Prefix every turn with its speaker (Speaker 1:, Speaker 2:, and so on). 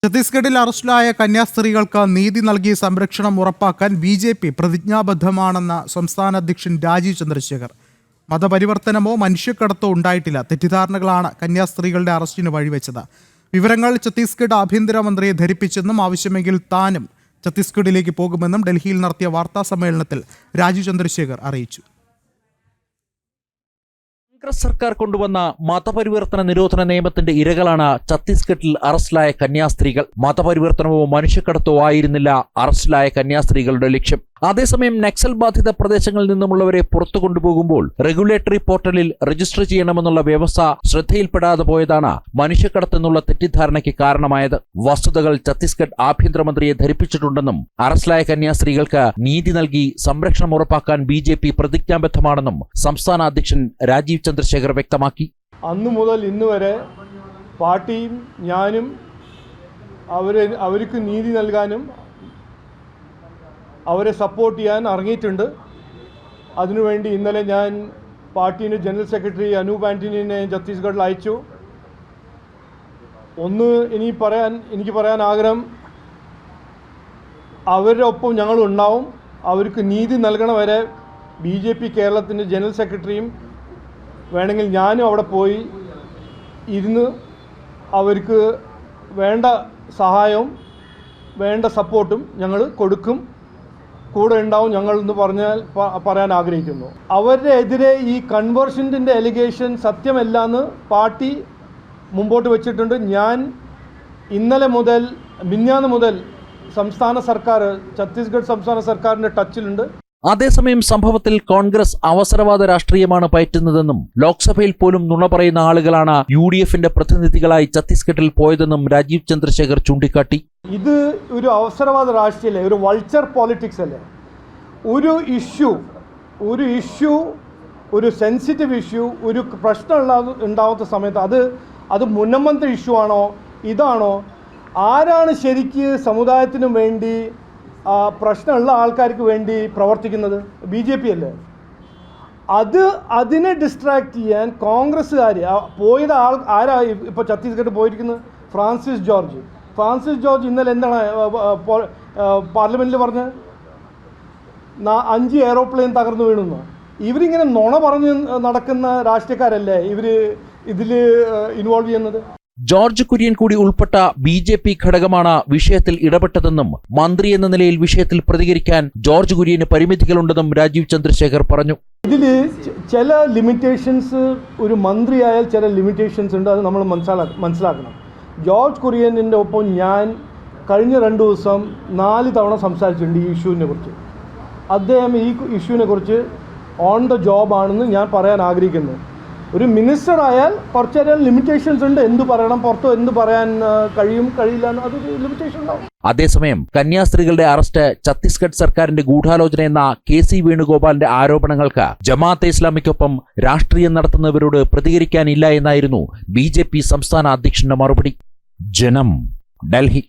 Speaker 1: ഛത്തീസ്ഗഡിൽ അറസ്റ്റിലായ കന്യാസ്ത്രീകൾക്ക് നീതി നൽകി സംരക്ഷണം ഉറപ്പാക്കാൻ ബി.ജെ.പി. പ്രതിജ്ഞാബദ്ധമാണെന്ന സംസ്ഥാന അധ്യക്ഷൻ രാജീവ് ചന്ദ്രശേഖർ. മതപരിവർത്തനമോ മനുഷ്യക്കടത്തോ ഉണ്ടായിട്ടില്ല. തെറ്റിദ്ധാരണകളാണ് കന്യാസ്ത്രീകളുടെ അറസ്റ്റിന് വഴിവെച്ചത്. വിവരങ്ങൾ ഛത്തീസ്ഗഡ് ആഭ്യന്തരമന്ത്രിയെ ധരിപ്പിച്ചെന്നും ആവശ്യമെങ്കിൽ താനും ഛത്തീസ്ഗഡിലേക്ക് പോകുമെന്നും ഡൽഹിയിൽ നടത്തിയ വാർത്താ സമ്മേളനത്തിൽ രാജീവ് ചന്ദ്രശേഖർ അറിയിച്ചു.
Speaker 2: കോൺഗ്രസ് സർക്കാർ കൊണ്ടുവന്ന മതപരിവർത്തന നിരോധന നിയമത്തിന്റെ ഇരകളാണ് ഛത്തീസ്ഗഡിൽ അറസ്റ്റിലായ കന്യാസ്ത്രീകൾ. മതപരിവർത്തനമോ മനുഷ്യക്കടത്തോ ആയിരുന്നില്ല അറസ്റ്റിലായ കന്യാസ്ത്രീകളുടെ ലക്ഷ്യം. അതേസമയം നക്സൽ ബാധിത പ്രദേശങ്ങളിൽ നിന്നുമുള്ളവരെ പുറത്തു കൊണ്ടുപോകുമ്പോൾ റെഗുലേറ്ററി പോർട്ടലിൽ രജിസ്റ്റർ ചെയ്യണമെന്നുള്ള വ്യവസ്ഥ ശ്രദ്ധയിൽപ്പെടാതെ പോയതാണ് മനുഷ്യക്കടത്തെന്നുള്ള തെറ്റിദ്ധാരണയ്ക്ക് കാരണമായത്. വസ്തുതകൾ ഛത്തീസ്ഗഡ് ആഭ്യന്തരമന്ത്രിയെ ധരിപ്പിച്ചിട്ടുണ്ടെന്നും അറസ്റ്റിലായ കന്യാസ്ത്രീകൾക്ക് നീതി നൽകി സംരക്ഷണം ഉറപ്പാക്കാൻ ബി.ജെ.പി. പ്രതിജ്ഞാബദ്ധമാണെന്നും സംസ്ഥാന അധ്യക്ഷൻ രാജീവ് ചന്ദ്രശേഖർ വ്യക്തമാക്കി.
Speaker 3: അന്നു മുതൽ ഇന്ന് വരെ പാർട്ടിയും ഞാനും അവർക്ക് നീതി നൽകാനും അവരെ സപ്പോർട്ട് ചെയ്യാൻ ഇറങ്ങിയിട്ടുണ്ട്. അതിനുവേണ്ടി ഇന്നലെ ഞാൻ പാർട്ടിയുടെ ജനറൽ സെക്രട്ടറി അനൂപ് ആൻ്റണിയെ ഛത്തീസ്ഗഡിൽ അയച്ചു. എനിക്ക് പറയാൻ ആഗ്രഹം, അവരുടെ ഒപ്പം ഞങ്ങളും ഉണ്ടാവും. അവർക്ക് നീതി നൽകണ വരെ ബി.ജെ.പി. കേരളത്തിൻ്റെ ജനറൽ സെക്രട്ടറിയും വേണമെങ്കിൽ ഞാനും അവിടെ പോയി ഇരുന്ന് അവർക്ക് വേണ്ട സഹായവും വേണ്ട സപ്പോർട്ടും ഞങ്ങൾ കൊടുക്കും, കൂടെ ഉണ്ടാവും ഞങ്ങൾ എന്ന് പറയാൻ ആഗ്രഹിക്കുന്നു. അവരുടെ എതിരെ ഈ കൺവേർഷൻ്റെ എലിഗേഷൻ സത്യമല്ല എന്ന് പാർട്ടി മുമ്പോട്ട് വെച്ചിട്ടുണ്ട്. ഞാൻ മിഞ്ഞാന്ന് മുതൽ ഛത്തീസ്ഗഡ് സംസ്ഥാന സർക്കാരിൻ്റെ ടച്ചിലുണ്ട്.
Speaker 2: അതേസമയം സംഭവത്തിൽ കോൺഗ്രസ് അവസരവാദ രാഷ്ട്രീയമാണ് പയറ്റുന്നതെന്നും ലോക്സഭയിൽ പോലും നുണ പറയുന്ന ആളുകളാണ് യു.ഡി.എഫിന്റെ പ്രതിനിധികളായി ഛത്തീസ്ഗഡിൽ പോയതെന്നും രാജീവ് ചന്ദ്രശേഖർ ചൂണ്ടിക്കാട്ടി.
Speaker 3: ഇത് ഒരു അവസരവാദ രാഷ്ട്രീയമല്ലേ, ഒരു വൾച്ചർ പോളിറ്റിക്സ് അല്ലേ. ഒരു ഇഷ്യൂ ഒരു സെൻസിറ്റീവ് ഇഷ്യൂ, ഒരു പ്രശ്നം ഉണ്ടാവാത്ത സമയത്ത് അത് മുന്നമന്ത്രി ഇഷ്യൂ ആണോ ഇതാണോ, ആരാണ് ശരിക്ക് സമുദായത്തിനു വേണ്ടി പ്രശ്നമുള്ള ആൾക്കാർക്ക് വേണ്ടി പ്രവർത്തിക്കുന്നത്? ബി.ജെ.പി. അല്ലേ. അതിനെ ഡിസ്ട്രാക്ട് ചെയ്യാൻ കോൺഗ്രസ്സുകാർ പോയത് ആരാ ഇപ്പോൾ ഛത്തീസ്ഗഡ് പോയിരിക്കുന്നത്? ഫ്രാൻസിസ് ജോർജ് ഇന്നലെ എന്താണ് പാർലമെൻറ്റിൽ പറഞ്ഞത്? 5 എയ്റോപ്ലെയിൻ തകർന്നു വീണുന്നു. ഇവരിങ്ങനെ നുണ പറഞ്ഞ് നടക്കുന്ന രാഷ്ട്രീയക്കാരല്ലേ ഇതിൽ ഇൻവോൾവ് ചെയ്യുന്നത്?
Speaker 2: ജോർജ് കുര്യൻ കൂടി ഉൾപ്പെട്ട ബി.ജെ.പി. ഘടകമാണ് വിഷയത്തിൽ ഇടപെട്ടതെന്നും മന്ത്രി എന്ന നിലയിൽ വിഷയത്തിൽ പ്രതികരിക്കാൻ ജോർജ് കുര്യന് പരിമിതികളുണ്ടെന്നും രാജീവ് ചന്ദ്രശേഖർ പറഞ്ഞു.
Speaker 3: ഇതിൽ ചില ലിമിറ്റേഷൻസ്, ഒരു മന്ത്രിയായാൽ ചില ലിമിറ്റേഷൻസ് ഉണ്ട്, അത് നമ്മൾ മനസ്സിലാക്കണം. ജോർജ് കുര്യൻ്റെ ഒപ്പം ഞാൻ കഴിഞ്ഞ 2 ദിവസം 4 തവണ സംസാരിച്ചിട്ടുണ്ട് ഈ ഇഷ്യൂവിനെ കുറിച്ച്. അദ്ദേഹം ഈ ഇഷ്യൂവിനെ കുറിച്ച് ഓൺ ദ ജോബ് ആണെന്ന് ഞാൻ പറയാൻ ആഗ്രഹിക്കുന്നു. ഒരു മിനിസ്റ്റർ ആയാൽ കുറച്ചേരം ലിമിറ്റേഷൻസ് ഉണ്ട്, എന്ത് പറയണം, പുറത്തോ എന്ത് പറയാൻ കഴിയില്ല എന്ന് അതൊരു ലിമിറ്റേഷൻ ഉണ്ടാവും.
Speaker 2: അതേസമയം കന്യാസ്ത്രീകളുടെ അറസ്റ്റ് ഛത്തീസ്ഗഡ് സർക്കാരിന്റെ ഗൂഢാലോചന എന്ന കെ.സി. വേണുഗോപാലിന്റെ ആരോപണങ്ങൾക്ക് ജമാഅത്തെ ഇസ്ലാമിക്കൊപ്പം രാഷ്ട്രീയം നടത്തുന്നവരോട് പ്രതികരിക്കാനില്ല എന്നായിരുന്നു ബി.ജെ.പി. സംസ്ഥാന അധ്യക്ഷന്റെ മറുപടി. ജനം, ഡൽഹി.